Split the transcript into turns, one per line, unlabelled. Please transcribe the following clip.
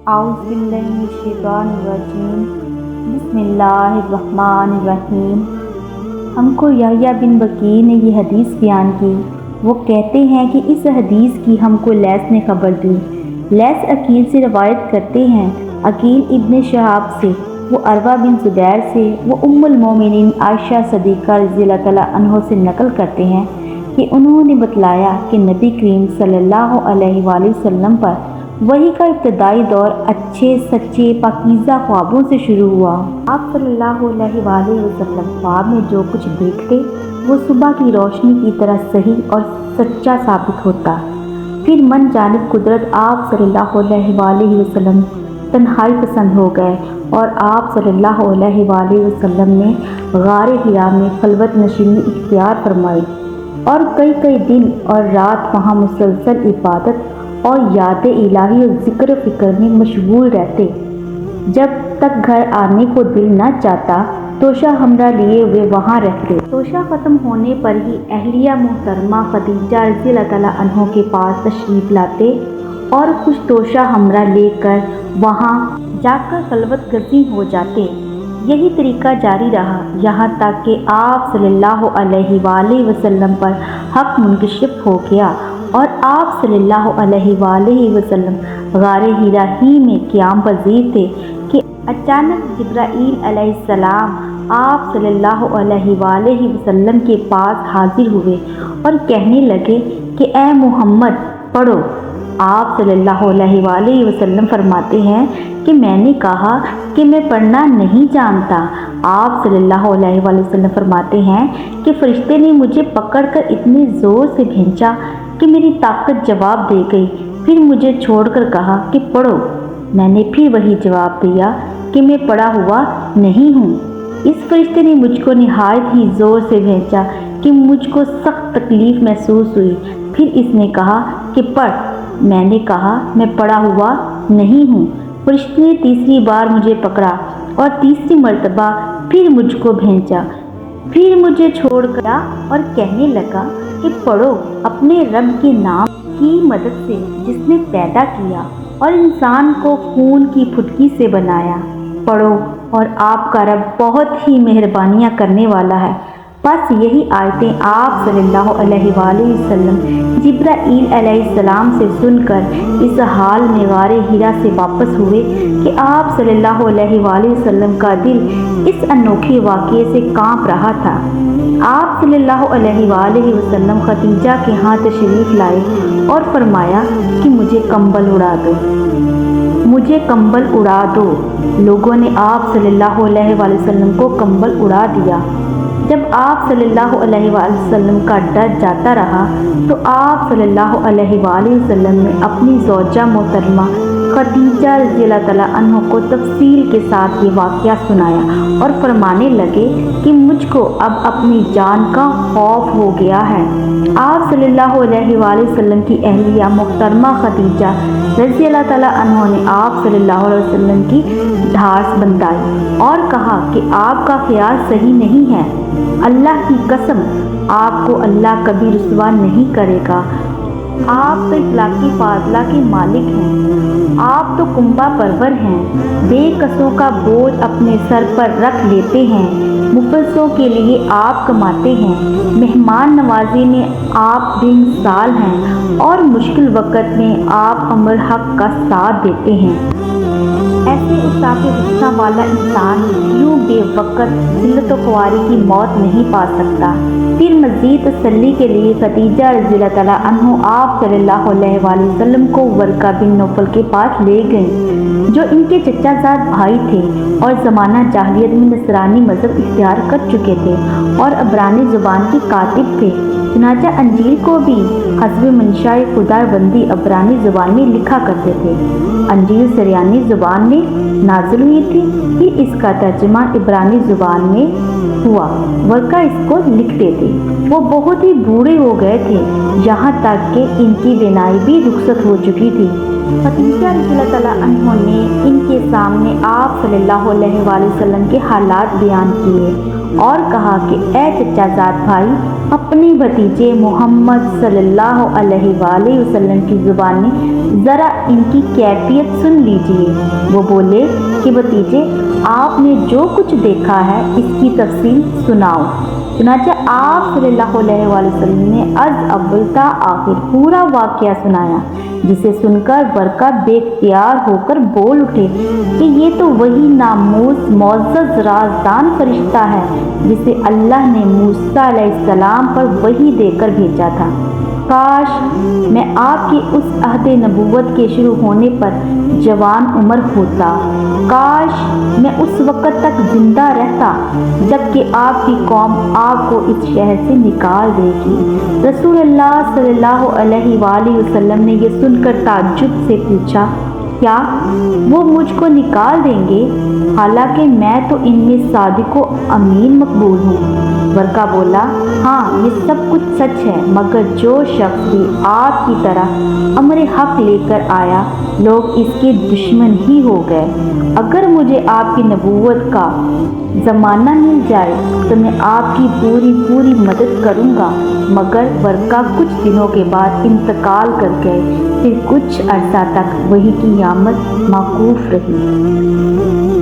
اعوذ باللہ من الشیطان الرجیم بسم اللہ الرحمن الرحیم۔ ہم کو یحییٰ بن بکیر نے یہ حدیث بیان کی۔ وہ کہتے ہیں کہ اس حدیث کی ہم کو لیث نے خبر دی۔ لیث عقیل سے روایت کرتے ہیں، عقیل ابن شہاب سے، وہ عروہ بن زبیر سے، وہ ام المومنین عائشہ صدیقہ رضی اللہ تعالیٰ عنہ سے نقل کرتے ہیں کہ انہوں نے بتلایا کہ نبی کریم صلی اللہ علیہ وآلہ وسلم پر وحی کا ابتدائی دور اچھے سچے پاکیزہ خوابوں سے شروع ہوا۔ آپ صلی اللہ علیہ وآلہ وسلم خواب میں جو کچھ دیکھتے وہ صبح کی روشنی کی طرح صحیح اور سچا ثابت ہوتا۔ پھر من جانب قدرت آپ صلی اللہ علیہ وآلہ وسلم تنہائی پسند ہو گئے اور آپ صلی اللہ علیہ وآلہ وسلم نے غار حرا میں خلوت نشینی اختیار فرمائی اور کئی دن اور رات وہاں مسلسل عبادت اور یاد الہی اور ذکر و فکر میں مشغول رہتے۔ جب تک گھر آنے کو دل نہ چاہتا توشہ ہمراہ لیے ہوئے وہاں رہتے۔ توشہ ختم ہونے پر ہی اہلیہ محترمہ خدیجہ رضی اللہ تعالیٰ عنہ کے پاس تشریف لاتے اور کچھ توشہ ہمراہ لے کر وہاں جا کر خلوت گزیں ہو جاتے۔ یہی طریقہ جاری رہا یہاں تک کہ آپ صلی اللہ علیہ وآلہ وسلم پر حق منکشف ہو گیا اور آپ صلی اللہ علیہ وآلہ وسلم غار حرا ہی میں قیام پذیر تھے کہ اچانک جبرائیل علیہ السلام آپ صلی اللہ علیہ وآلہ وسلم کے پاس حاضر ہوئے اور کہنے لگے کہ اے محمد پڑھو۔ آپ صلی اللہ علیہ وآلہ وسلم فرماتے ہیں کہ میں نے کہا کہ میں پڑھنا نہیں جانتا۔ آپ صلی اللہ علیہ وآلہ وسلم فرماتے ہیں کہ فرشتے نے مجھے پکڑ کر اتنے زور سے کھینچا کہ میری طاقت جواب دے گئی، پھر مجھے چھوڑ کر کہا کہ پڑھو۔ میں نے پھر وہی جواب دیا کہ میں پڑھا ہوا نہیں ہوں۔ اس فرشتے نے مجھ کو نہایت ہی زور سے کھینچا کہ مجھ کو سخت تکلیف محسوس ہوئی، پھر اس نے کہا کہ پڑھ۔ میں نے کہا میں پڑھا ہوا نہیں ہوں۔ فرشتے نے تیسری بار مجھے پکڑا اور تیسری مرتبہ پھر مجھ کو کھینچا، پھر مجھے چھوڑ کر اور کہنے لگا کہ پڑھو اپنے رب کے نام کی مدد سے جس نے پیدا کیا اور انسان کو خون کی پھٹکی سے بنایا۔ پڑھو اور آپ کا رب بہت ہی مہربانیاں کرنے والا ہے۔ بس یہی آیتیں آپ صلی اللہ علیہ وآلہ وسلم جبرائیل علیہ السلام سے سن کر اس حال میں غار حرا سے واپس ہوئے کہ آپ صلی اللہ علیہ وآلہ وسلم کا دل اس انوکھے واقعے سے کانپ رہا تھا۔ آپ صلی اللہ علیہ وآلہ وسلم خدیجہ کے ہاں تشریف لائے اور فرمایا کہ مجھے کمبل اڑا دو، مجھے کمبل اڑا دو۔ لوگوں نے آپ صلی اللہ علیہ وآلہ وسلم کو کمبل اڑا دیا۔ جب آپ صلی اللہ علیہ وآلہ وسلم کا ڈر جاتا رہا تو آپ صلی اللہ علیہ وآلہ وسلم نے اپنی زوجہ محترمہ خدیجہ رضی اللہ تعالیٰ عنہ کو تفصیل کے ساتھ یہ واقعہ سنایا اور فرمانے لگے کہ مجھ کو اب اپنی جان کا خوف ہو گیا ہے۔ آپ صلی اللہ علیہ وآلہ وسلم کی اہلیہ محترمہ خدیجہ رضی اللہ تعالیٰ عنہ نے آپ صلی اللہ علیہ وسلم کی ڈھارس بندھائی اور کہا کہ آپ کا خیال صحیح نہیں ہے، اللہ کی قسم آپ کو اللہ کبھی رسوا نہیں کرے گا۔ آپ تو اخلاقی فاضلہ کے مالک ہیں، آپ تو کنبہ پرور ہیں، بے کسوں کا بوجھ اپنے سر پر رکھ لیتے ہیں، مفلسوں کے لیے آپ کماتے ہیں، مہمان نوازی میں آپ بے مثال ہیں اور مشکل وقت میں آپ امر حق کا ساتھ دیتے ہیں۔ ایسے اصاف غصہ والا انسان یوں بے وقت ذلت و خواری کی موت نہیں پا سکتا۔ پھر مزید تسلی کے لیے خدیجہ رضی اللہ تعالیٰ عنہ آپ صلی اللہ علیہ وآلہ وسلم کو ورقہ بن نوفل کے پاس لے گئیں جو ان کے چچا زاد بھائی تھے اور زمانہ جاہلیت میں نصرانی مذہب اختیار کر چکے تھے اور عبرانی زبان کے کاتب تھے۔ چنانچہ انجیل کو بھی حسب منشاء خدا بندی عبرانی زبان میں لکھا کرتے تھے۔ انجیل سریانی زبان میں نازل ہوئی تھی، پھر اس کا ترجمہ عبرانی زبان میں ہوا۔ ورقہ اس کو لکھتے تھے۔ وہ بہت ہی بوڑھے ہو گئے تھے یہاں تک کہ ان کی بینائی بھی رخصت ہو چکی تھی۔ خدیجہ رضی اللہ تعالیٰ عنہ نے ان کے سامنے آپ صلی اللہ علیہ وآلہ وسلم کے حالات بیان کیے اور کہا کہ اے چچا زاد بھائی، اپنے بھتیجے محمد صلی اللہ علیہ وآلہ وسلم کی زبان میں ذرا ان کی کیفیت سن لیجئے۔ وہ بولے کہ بھتیجے، آپ نے جو کچھ دیکھا ہے اس کی تفصیل سناؤ۔ چنانچہ آپ صلی اللہ علیہ وآلہ وسلم نے از اول تا آخر پورا واقعہ سنایا، جسے سن کر ورقہ بے اختیار ہو کر بول اٹھے کہ یہ تو وہی ناموس معزز رازدان فرشتہ ہے جسے اللہ نے موسیٰ علیہ السلام پر وحی دے کر بھیجا تھا۔ کاش میں آپ کے اس عہد نبوت کے شروع ہونے پر جوان عمر ہوتا، کاش میں اس وقت تک زندہ رہتا جب کہ آپ کی قوم آپ کو اس شہر سے نکال دے گی۔ رسول اللہ صلی اللہ علیہ وآلہ وسلم نے یہ سن کر تعجب سے پوچھا، کیا وہ مجھ کو نکال دیں گے؟ حالانکہ میں تو ان میں صادق و امین مقبول ہوں۔ ورقہ بولا، ہاں یہ سب کچھ سچ ہے، مگر جو شخص بھی آپ کی طرح امر حق لے کر آیا لوگ اس کے دشمن ہی ہو گئے۔ اگر مجھے آپ کی نبوت کا زمانہ مل جائے تو میں آپ کی پوری مدد کروں گا۔ مگر ورقہ کچھ دنوں کے بعد انتقال کر گئے، پھر کچھ عرصہ تک وحی کی آمد موقوف رہی۔